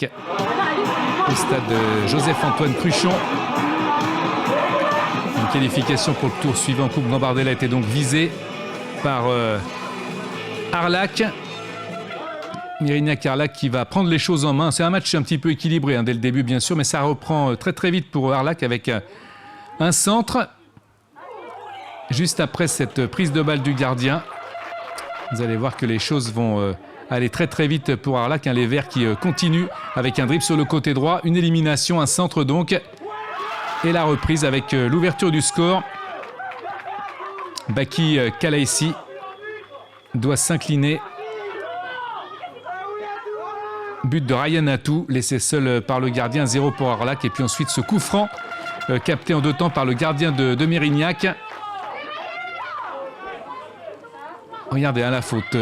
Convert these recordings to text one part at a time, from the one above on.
Au stade Joseph-Antoine Cruchon. Une qualification pour le tour suivant. Coupe Gambardella était donc visée par Harlac. Mérignac-Harlac qui va prendre les choses en main. C'est un match un petit peu équilibré dès le début bien sûr, mais ça reprend très très vite pour Harlac avec un centre. Juste après cette prise de balle du gardien, vous allez voir que les choses vont aller très très vite pour Harlac. Les Verts qui continuent avec un dribble sur le côté droit, une élimination, un centre donc. Et la reprise avec l'ouverture du score. Baki Kalaissi doit s'incliner. But de Ryan Atou, laissé seul par le gardien, 0 pour Harlac. Et puis ensuite ce coup franc capté en 2 temps par le gardien de Mérignac. Regardez la faute,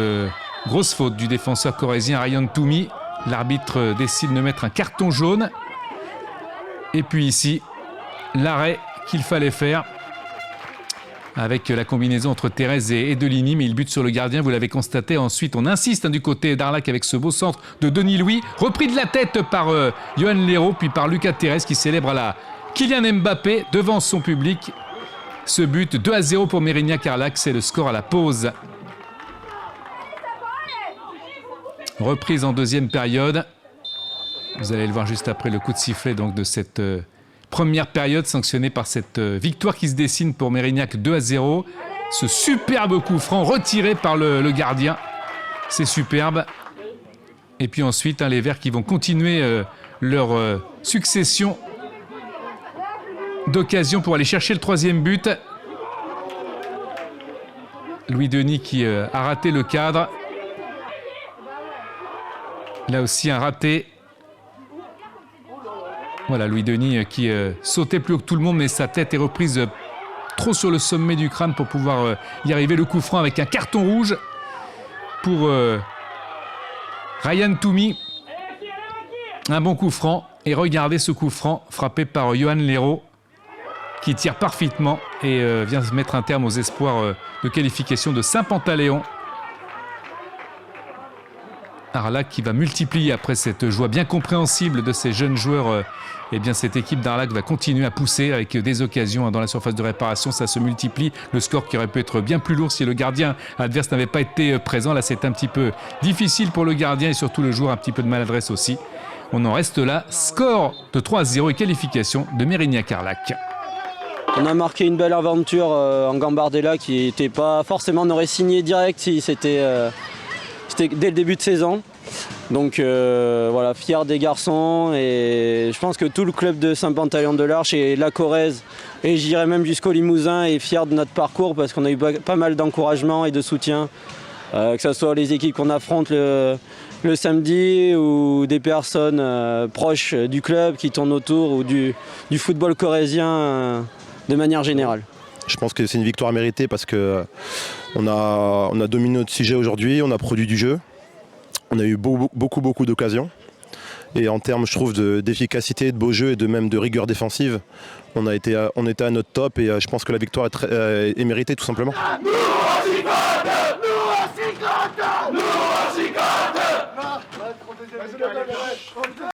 grosse faute du défenseur corrézien Ryan Toumi. L'arbitre décide de mettre un carton jaune. Et puis ici, l'arrêt qu'il fallait faire avec la combinaison entre Thérèse et Delini, mais il bute sur le gardien, vous l'avez constaté. Ensuite, on insiste du côté d'Harlac avec ce beau centre de Denis Louis, repris de la tête par Johan Lero, puis par Lucas Thérèse qui célèbre à la Kylian Mbappé devant son public. Ce but, 2-0 pour Mérignac-Harlac, c'est le score à la pause. Reprise en deuxième période. Vous allez le voir juste après le coup de sifflet donc, de cette première période sanctionnée par cette victoire qui se dessine pour Mérignac 2-0. Ce superbe coup franc retiré par le gardien. C'est superbe. Et puis ensuite, les Verts qui vont continuer leur succession d'occasions pour aller chercher le troisième but. Louis Denis qui a raté le cadre. Là aussi un raté. Voilà, Louis Denis qui sautait plus haut que tout le monde, mais sa tête est reprise trop sur le sommet du crâne pour pouvoir y arriver. Le coup franc avec un carton rouge pour Ryan Toumi. Un bon coup franc. Et regardez ce coup franc frappé par Johan Lero qui tire parfaitement et vient se mettre un terme aux espoirs de qualification de Saint-Pantaléon. Harlac qui va multiplier après cette joie bien compréhensible de ces jeunes joueurs. Eh bien, cette équipe d'Harlac va continuer à pousser avec des occasions dans la surface de réparation. Ça se multiplie. Le score qui aurait pu être bien plus lourd si le gardien adverse n'avait pas été présent. Là, c'est un petit peu difficile pour le gardien et surtout le joueur un petit peu de maladresse aussi. On en reste là. Score de 3-0 et qualification de Mérignac-Harlac. On a marqué une belle aventure en Gambardella qui n'était pas forcément, on aurait signé direct si c'était dès le début de saison. Donc voilà, fier des garçons et je pense que tout le club de Saint-Pantaléon-de-l'Arche et la Corrèze et j'irais même jusqu'au Limousin est fier de notre parcours parce qu'on a eu pas mal d'encouragement et de soutien, que ce soit les équipes qu'on affronte le samedi ou des personnes proches du club qui tournent autour ou du football corrézien de manière générale. Je pense que c'est une victoire méritée parce qu'on a dominé notre sujet aujourd'hui, on a produit du jeu, on a eu beaucoup d'occasions. Et en termes, je trouve, d'efficacité, de beau jeu et même de rigueur défensive, on était à notre top et je pense que la victoire est méritée tout simplement.